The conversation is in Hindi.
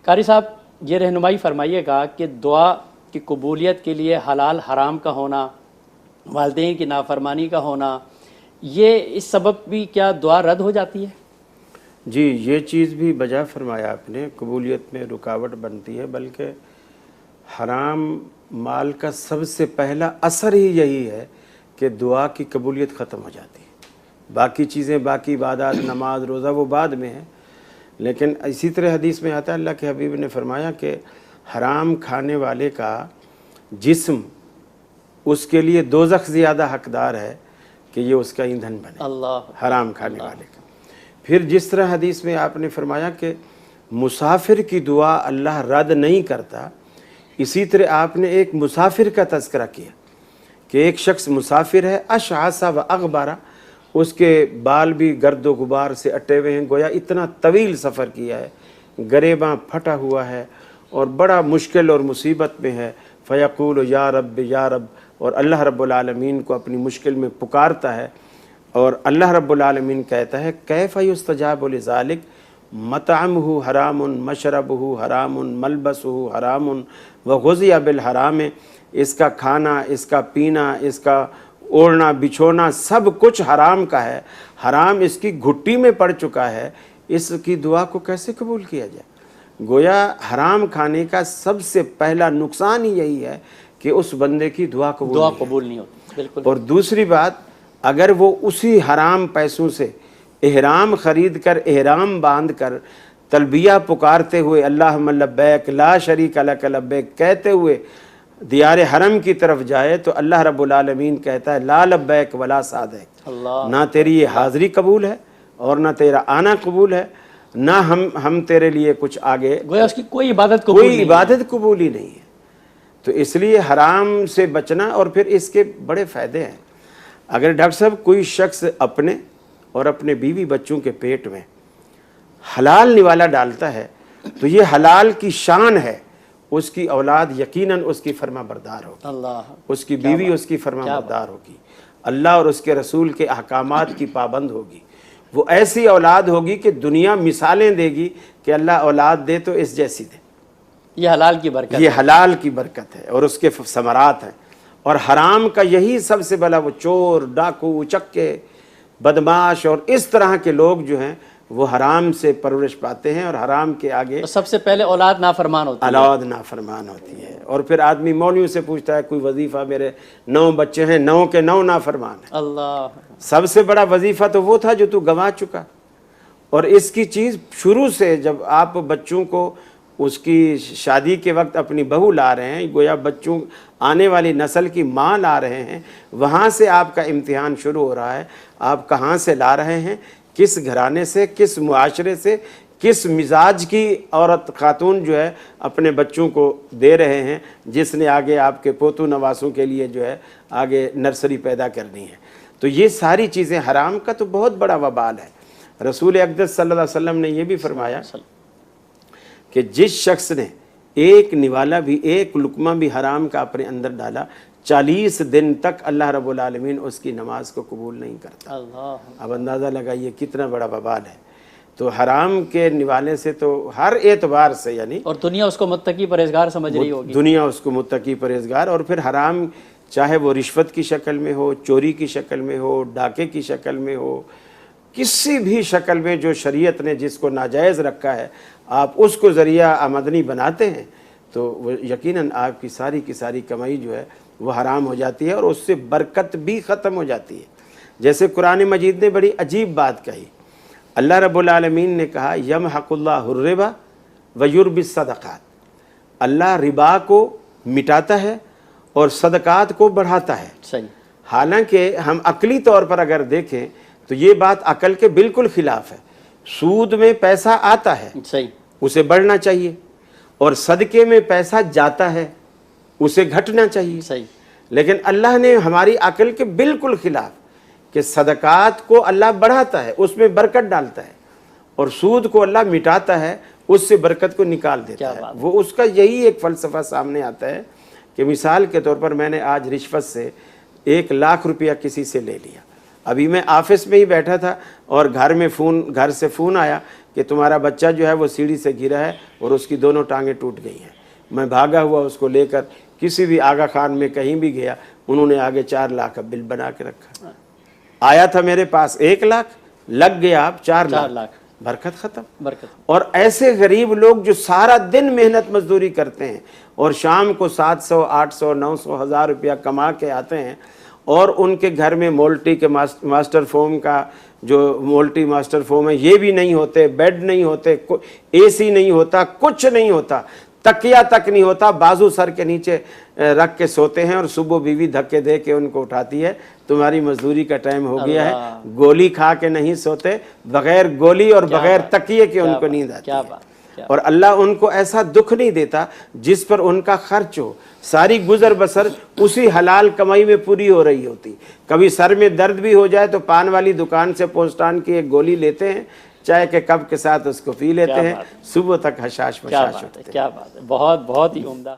कारी साहब, ये रहनुमाई फरमाइएगा कि दुआ की कबूलियत के लिए हलाल हराम का होना, वालिदैन की नाफरमानी का होना, ये इस सबब भी क्या दुआ रद्द हो जाती है? जी, ये चीज़ भी बजा फरमाया आपने, कबूलियत में रुकावट बनती है। बल्कि हराम माल का सबसे पहला असर ही यही है कि दुआ की कबूलियत ख़त्म हो जाती है। बाकी चीज़ें, बाकी इबादत, नमाज, रोज़ा, वो बाद में है। लेकिन इसी तरह हदीस में आता है, अल्लाह के हबीब ने फरमाया कि हराम खाने वाले का जिस्म उसके लिए दोज़ख ज़्यादा हकदार है कि ये उसका ईंधन बने, अल्लाह, हराम खाने वाले का। फिर जिस तरह हदीस में आपने फरमाया कि मुसाफिर की दुआ अल्लाह रद्द नहीं करता, इसी तरह आपने एक मुसाफिर का तज़किरा किया कि एक शख्स मुसाफिर है, अशआसा व अगबारा, उसके बाल भी गर्द व गुबार से अटे हुए हैं, गोया इतना तवील सफ़र किया है, गरेबां फटा हुआ है और बड़ा मुश्किल और मुसीबत में है। फ़यक़ूल या रब या रब, और अल्लाह रब्बुल आलमीन को अपनी मुश्किल में पुकारता है। और अल्लाह रब्बुल आलमीन कहता है कैफ़ युस्तजाबु लिज़ालिक मतअमुहु हरामुन मशरबुहु हरामुन मलबसुहु हरामुन व गुज़िया बिल हराम। इसका खाना, इसका पीना, इसका ओढ़ना बिछोना सब कुछ हराम का है, हराम इसकी घुट्टी में पड़ चुका है, इसकी दुआ को कैसे कबूल किया जाए? गोया हराम खाने का सबसे पहला नुकसान ही यही है कि उस बंदे की दुआ कबूल नहीं होती। बिल्कुल। और दूसरी बात, अगर वो उसी हराम पैसों से एहराम ख़रीद कर, एहराम बांध कर, तलबिया पुकारते हुए अल्लाहुम्मा लब्बैक ला शरीक लक लब्बैक कहते हुए दियार हरम की तरफ जाए, तो अल्लाह रब्बुल आलमीन कहता है ला लब्बैक वला सादैक, ना तेरी ये हाज़िरी कबूल है और ना तेरा आना कबूल है, ना हम तेरे लिए कुछ आगे, गोया उसकी कोई इबादत कबूल ही नहीं है। तो इसलिए हराम से बचना। और फिर इसके बड़े फ़ायदे हैं। अगर डॉक्टर साहब कोई शख्स अपने और अपने बीवी बच्चों के पेट में हलाल निवाला डालता है, तो ये हलाल की शान है, उसकी औलाद यकीनन उसकी फर्माबरदार होगी, अल्लाह, उसकी बीवी उसकी फर्माबरदार होगी, अल्लाह और उसके रसूल के अहकामात की पाबंद होगी। वो ऐसी औलाद होगी कि दुनिया मिसालें देगी कि अल्लाह औलाद दे तो इस जैसी दे। ये हलाल की बरकत, ये हलाल की बरकत है और उसके समरात हैं। और हराम का यही सबसे बड़ा, वो चोर, डाकू, चक्के, बदमाश और इस तरह के लोग जो हैं वो हराम से परवरिश पाते हैं और हराम के आगे तो सबसे पहले औलाद नाफरमान होती है। औलाद नाफरमान होती है। और फिर आदमी मौलवियों से पूछता है कोई वजीफ़ा, मेरे 9 बच्चे हैं, 9 के 9 नाफरमान है। अल्लाह, सबसे बड़ा वजीफ़ा तो वो था जो तू गंवा चुका। और इसकी चीज़ शुरू से, जब आप बच्चों को उसकी शादी के वक्त अपनी बहू ला रहे हैं, गोया बच्चों आने वाली नस्ल की माँ ला रहे हैं, वहाँ से आपका इम्तिहान शुरू हो रहा है। आप कहाँ से ला रहे हैं, किस घराने से, किस मुआशरे से, किस मिजाज की औरत खातून जो है अपने बच्चों को दे रहे हैं, जिसने आगे आपके पोतू नवासों के लिए जो है आगे नर्सरी पैदा करनी है। तो ये सारी चीज़ें, हराम का तो बहुत बड़ा वबाल है। रसूल अक़दस सल्लल्लाहु अलैहि वसल्लम ने यह भी फरमाया कि जिस शख्स ने एक निवाला भी, एक लुकमा भी हराम का अपने अंदर डाला, 40 दिन तक अल्लाह रब्बुल आलमीन उसकी नमाज को कबूल नहीं करता। अब अंदाज़ा लगाइए कितना बड़ा वबाल है। तो हराम के निवाले से तो हर एतबार से, यानी, और दुनिया उसको मुत्तकी परहेज़गार समझ रही होगी, दुनिया उसको मुत्तकी परहेज़गार। और फिर हराम चाहे वो रिश्वत की शक्ल में हो, चोरी की शक्ल में हो, डाके की शक्ल में हो, किसी भी शक्ल में जो शरीयत ने जिसको नाजायज़ रखा है, आप उसको ज़रिया आमदनी बनाते हैं, तो वो यकीनन आपकी सारी की सारी कमाई जो है वो हराम हो जाती है और उससे बरकत भी ख़त्म हो जाती है। जैसे कुरान मजीद ने बड़ी अजीब बात कही, अल्लाह रब्बुल आलमीन ने कहा यमहकुल्लाहु रिबा व युर्बिस सदक़ात, अल्लाह रिबा को मिटाता है और सदक़ात को बढ़ाता है। सही। हालांकि हम अकली तौर पर अगर देखें तो ये बात अकल के बिल्कुल खिलाफ है। सूद में पैसा आता है, सही, उसे बढ़ना चाहिए, और सदके में पैसा जाता है, उसे घटना चाहिए। सही। लेकिन अल्लाह ने हमारी अकल के बिल्कुल खिलाफ कि सदकात को अल्लाह बढ़ाता है, उसमें बरकत डालता है, और सूद को अल्लाह मिटाता है, उससे बरकत को निकाल देता है। वो उसका यही एक फ़लसफ़ा सामने आता है कि मिसाल के तौर पर मैंने आज रिश्वत से 1 लाख रुपया किसी से ले लिया, अभी मैं ऑफिस में ही बैठा था और घर से फ़ोन आया कि तुम्हारा बच्चा जो है वो सीढ़ी से गिरा है और उसकी दोनों टांगें टूट गई हैं। मैं भागा हुआ उसको लेकर किसी भी आगा खान में कहीं भी गया, उन्होंने आगे 4 लाख का बिल बना के रखा। आया था मेरे पास 1 लाख, लग गया अब 4 लाख, बरकत ख़त्म। बरकत। और ऐसे गरीब लोग जो सारा दिन मेहनत मजदूरी करते हैं और शाम को 700, 800, 900, 1000 रुपया कमा के आते हैं और उनके घर में मोल्टी के मास्टर फोम का जो मोल्टी मास्टर फोम है ये भी नहीं होते, बेड नहीं होते, एसी नहीं होता, कुछ नहीं होता, तकिया तक नहीं होता, बाजू सर के नीचे रख के सोते हैं और सुबह बीवी धक्के दे के उनको उठाती है, तुम्हारी मजदूरी का टाइम हो गया है। गोली खा के नहीं सोते, बगैर गोली और बगैर तकिए के उनको नींद आती है। और अल्लाह उनको ऐसा दुख नहीं देता जिस पर उनका खर्च हो, सारी गुजर बसर उसी हलाल कमाई में पूरी हो रही होती। कभी सर में दर्द भी हो जाए तो पान वाली दुकान से पोस्टान की एक गोली लेते हैं, चाय के कप के साथ उसको पी लेते हैं, सुबह तक हशाश बशाश होते हैं। क्या बात है, बहुत बहुत ही उम्दा।